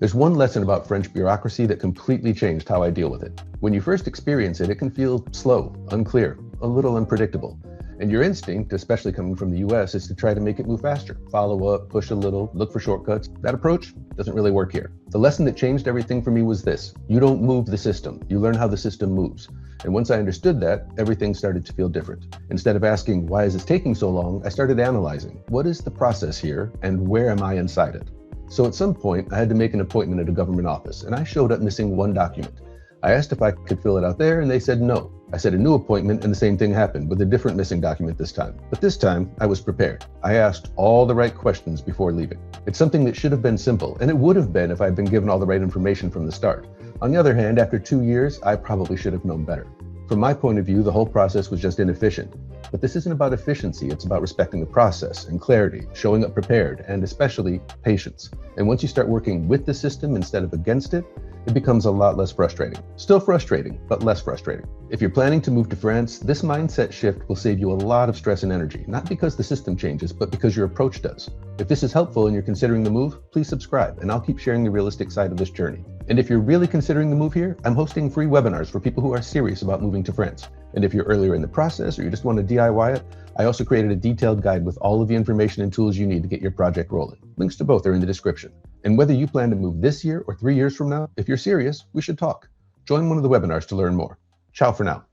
There's one lesson about French bureaucracy that completely changed how I deal with it. When you first experience it, it can feel slow, unclear, a little unpredictable. And your instinct, especially coming from the US, is to try to make it move faster. Follow up, push a little, look for shortcuts. That approach doesn't really work here. The lesson that changed everything for me was this: you don't move the system, you learn how the system moves. And once I understood that, everything started to feel different. Instead of asking, why is this taking so long? I started analyzing, what is the process here and where am I inside it? So at some point, I had to make an appointment at a government office, and I showed up missing one document. I asked if I could fill it out there, and they said no. I set a new appointment, and the same thing happened, with a different missing document this time. But this time, I was prepared. I asked all the right questions before leaving. It's something that should have been simple, and it would have been if I'd been given all the right information from the start. On the other hand, after 2 years, I probably should have known better. From my point of view, the whole process was just inefficient. But this isn't about efficiency, it's about respecting the process and clarity, showing up prepared, and especially patience. And once you start working with the system instead of against it, it becomes a lot less frustrating. Still frustrating, but less frustrating. If you're planning to move to France, this mindset shift will save you a lot of stress and energy, not because the system changes, but because your approach does. If this is helpful and you're considering the move, please subscribe, and I'll keep sharing the realistic side of this journey. And if you're really considering the move here, I'm hosting free webinars for people who are serious about moving to France. And if you're earlier in the process or you just want to DIY it, I also created a detailed guide with all of the information and tools you need to get your project rolling. Links to both are in the description. And whether you plan to move this year or 3 years from now, if you're serious, we should talk. Join one of the webinars to learn more. Ciao for now.